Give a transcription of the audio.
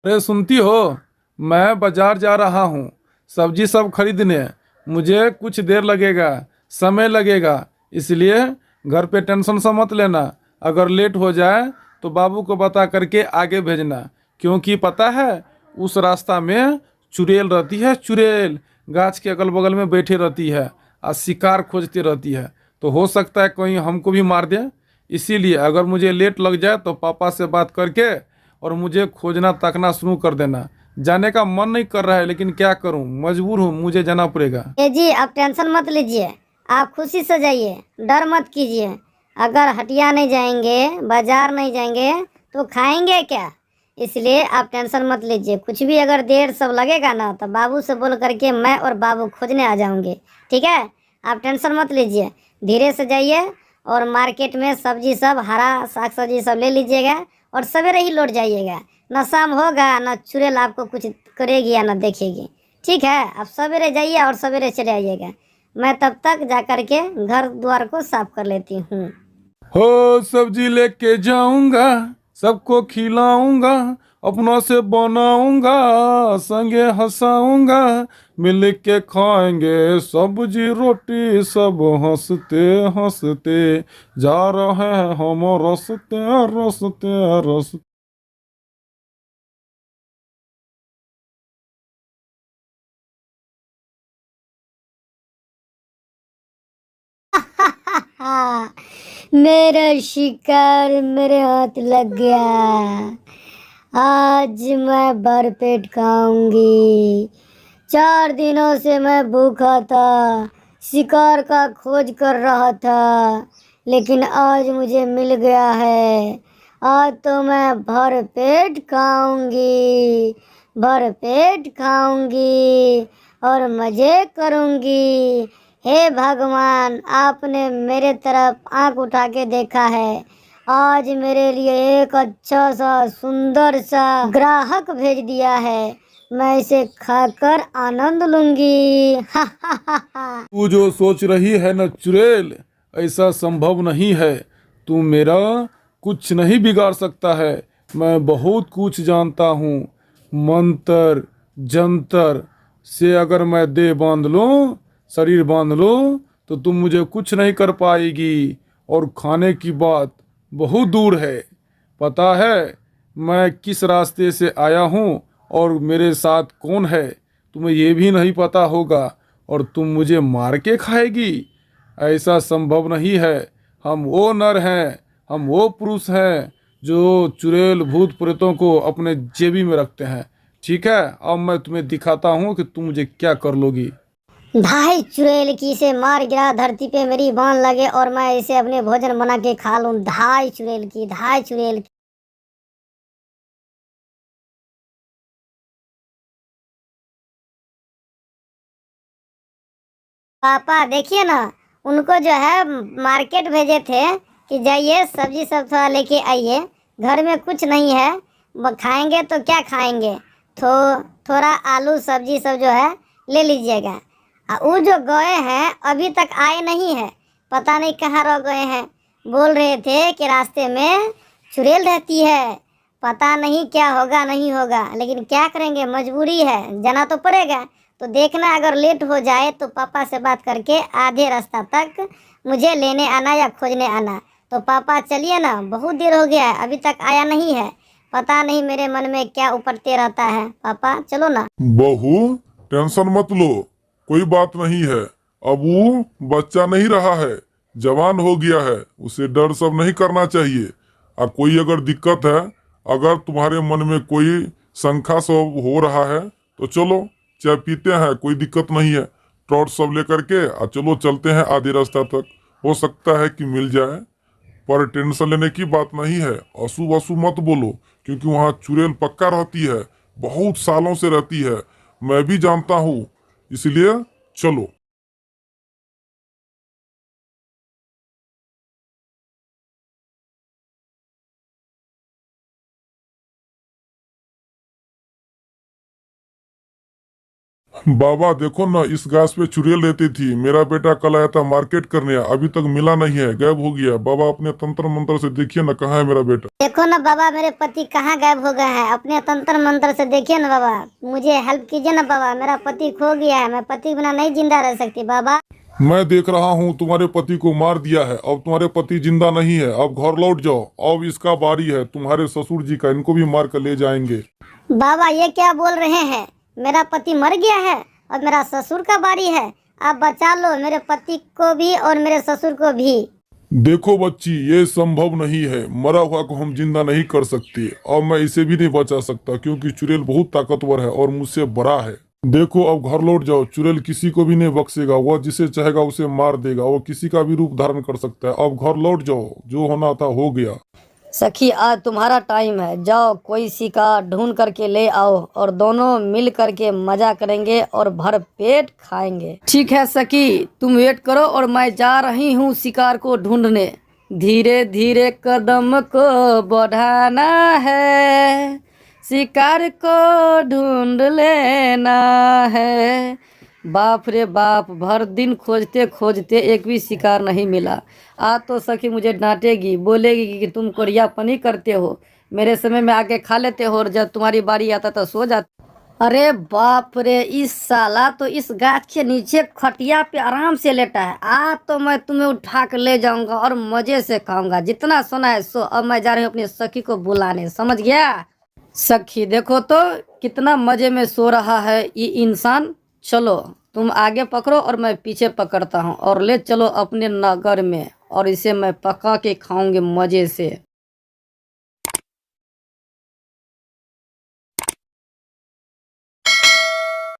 अरे सुनती हो, मैं बाजार जा रहा हूँ सब्जी सब खरीदने। मुझे कुछ देर लगेगा, समय लगेगा। इसलिए घर पे टेंशन सा मत लेना। अगर लेट हो जाए तो बाबू को बता करके आगे भेजना। क्योंकि पता है, उस रास्ता में चुड़ैल रहती है, चुड़ैल गाछ के अगल बगल में बैठी रहती है और शिकार खोजती रहती है। तो हो सकता है कहीं हमको भी मार दे। इसीलिए अगर मुझे लेट लग जाए तो पापा से बात करके और मुझे खोजना ताकना शुरू कर देना। जाने का मन नहीं कर रहा है, लेकिन क्या करूं, मजबूर हूं, मुझे जाना पड़ेगा। ए जी, आप टेंशन मत लीजिए। आप खुशी से जाइए, डर मत कीजिए। अगर हटिया नहीं जाएंगे, बाजार नहीं जाएंगे तो खाएंगे क्या? इसलिए आप टेंशन मत लीजिए। कुछ भी अगर देर सब लगेगा ना तो बाबू से बोल करके मैं और बाबू खोजने आ जाऊंगे। ठीक है? आप टेंशन मत लीजिए, धीरे से जाइए। और मार्केट में सब्जी सब हरा साग सब्जी सब ले लीजिएगा और सवेरे ही लौट जाइएगा। ना शाम होगा ना चुड़ैल आपको कुछ करेगी या ना देखेगी। ठीक है? आप सवेरे जाइए और सवेरे चले आइएगा। मैं तब तक जा कर के घर द्वार को साफ कर लेती हूँ। हो, सब्जी लेके जाऊंगा, सबको खिलाऊंगा, अपनों से बनाऊंगा, संगे हंसाऊंगा, मिल के खाएंगे सब्जी रोटी सब हंसते हंसते जा रहे हैं हम रसते रसते रसते। मेरा शिकार मेरे हाथ लग गया। आज मैं भरपेट खाऊंगी। 4 दिनों से मैं भूखा था, शिकार का खोज कर रहा था, लेकिन आज मुझे मिल गया है। आज तो मैं भर पेट खाऊंगी, भर पेट खाऊंगी और मजे करूंगी। हे भगवान, आपने मेरे तरफ आंख उठा के देखा है। आज मेरे लिए एक अच्छा सा सुंदर सा ग्राहक भेज दिया है। मैं इसे खाकर आनंद लूंगी। हा हा हा हा। तू जो सोच रही है न चुड़ैल, ऐसा संभव नहीं है। तू मेरा कुछ नहीं बिगाड़ सकता है। मैं बहुत कुछ जानता हूँ। मंत्र जंतर से अगर मैं देह बांध लूँ, शरीर बांध लूँ, तो तुम मुझे कुछ नहीं कर पाएगी। और खाने की बात बहुत दूर है। पता है मैं किस रास्ते से आया हूँ और मेरे साथ कौन है? तुम्हें ये भी नहीं पता होगा और तुम मुझे मार के खाएगी? ऐसा संभव नहीं है। हम वो नर हैं, हम वो पुरुष हैं जो चुड़ैल भूत प्रेतों को अपने जेबी में रखते हैं। ठीक है, अब मैं तुम्हें दिखाता हूँ कि तुम मुझे क्या कर लोगी। भाई चुड़ैल की से मार गिरा धरती पे मेरी बाण लगे और मैं इसे अपने भोजन बना के खा लूं। धाई चुड़ैल की, धाई चुड़ैल की। पापा देखिए ना, उनको जो है मार्केट भेजे थे कि जाइए सब्जी सब थोड़ा लेके आइए। घर में कुछ नहीं है, खाएंगे तो क्या खाएंगे। थोड़ा आलू सब्जी सब जो है ले लीजिएगा। वो जो गए हैं अभी तक आए नहीं है, पता नहीं कहाँ रह गए हैं। बोल रहे थे कि रास्ते में चुड़ैल रहती है। पता नहीं क्या होगा नहीं होगा, लेकिन क्या करेंगे, मजबूरी है, जाना तो पड़ेगा। तो देखना अगर लेट हो जाए तो पापा से बात करके आधे रास्ता तक मुझे लेने आना या खोजने आना। तो पापा चलिए ना, बहुत देर हो गया है अभी तक आया नहीं है। पता नहीं मेरे मन में क्या उपटते रहता है। पापा चलो ना। बहू, टेंशन मत लो, कोई बात नहीं है। अब वो बच्चा नहीं रहा है, जवान हो गया है। उसे डर सब नहीं करना चाहिए। और कोई अगर दिक्कत है, अगर तुम्हारे मन में कोई शंका सब हो रहा है, तो चलो चाय पीते हैं, कोई दिक्कत नहीं है। टॉर्च सब लेकर के चलो चलते हैं आधे रास्ता तक। हो सकता है कि मिल जाए, पर टेंशन लेने की बात नहीं है। अशुभ अशुभ मत बोलो, क्योंकि वहाँ चुड़ैल पक्का रहती है, बहुत सालों से रहती है। मैं भी जानता हूँ, इसलिए चलो। बाबा देखो ना, इस घास पे चुड़ैल रहती थी। मेरा बेटा कल आया था मार्केट करने, अभी तक मिला नहीं है, गायब हो गया। बाबा अपने तंत्र मंत्र से देखिए ना, कहाँ है मेरा बेटा। देखो ना बाबा, मेरे पति कहाँ गायब हो गए हैं। अपने तंत्र मंत्र से देखिए ना बाबा, मुझे हेल्प कीजिए ना बाबा। मेरा पति खो गया है, मैं पति के बिना नहीं जिंदा रह सकती बाबा। मैं देख रहा हूँ तुम्हारे पति को मार दिया है, अब तुम्हारे पति जिंदा नहीं है। अब घर लौट जाओ, अब इसका बारी है तुम्हारे ससुर जी का, इनको भी मार कर ले जाएंगे। बाबा ये क्या बोल रहे हैं, मेरा पति मर गया है और मेरा ससुर का बारी है। आप बचा लो मेरे पति को भी और मेरे ससुर को भी। देखो बच्ची, ये संभव नहीं है, मरा हुआ को हम जिंदा नहीं कर सकते और मैं इसे भी नहीं बचा सकता क्योंकि चुड़ैल बहुत ताकतवर है और मुझसे बड़ा है। देखो अब घर लौट जाओ, चुड़ैल किसी को भी नहीं बख्शेगा, वह जिसे चाहेगा उसे मार देगा, वो किसी का भी रूप धारण कर सकता है। अब घर लौट जाओ, जो होना था हो गया। सखी आज तुम्हारा टाइम है, जाओ कोई शिकार ढूंढ करके ले आओ और दोनों मिल करके मजा करेंगे और भर पेट खाएंगे। ठीक है सखी, तुम वेट करो और मैं जा रही हूँ शिकार को ढूंढने। धीरे धीरे कदम को बढ़ाना है, शिकार को ढूंढ लेना है। बाप रे बाप, भर दिन खोजते खोजते एक भी शिकार नहीं मिला। आज तो सखी मुझे डांटेगी, बोलेगी कि तुम कोरियापनी करते हो, मेरे समय में आके खा लेते हो और जब तुम्हारी बारी आता तो सो जाते। अरे बाप रे, इस साला तो इस गाछ के नीचे खटिया पे आराम से लेटा है। आज तो मैं तुम्हें उठा कर ले जाऊंगा और मजे से खाऊंगा। जितना सोना है सो। अब मैं जा रही हूँ अपनी सखी को बुलाने, समझ गया। सखी देखो तो कितना मजे में सो रहा है ये इंसान। चलो तुम आगे पकड़ो और मैं पीछे पकड़ता हूँ और ले चलो अपने नगर में और इसे मैं पका के खाऊंगी मजे से।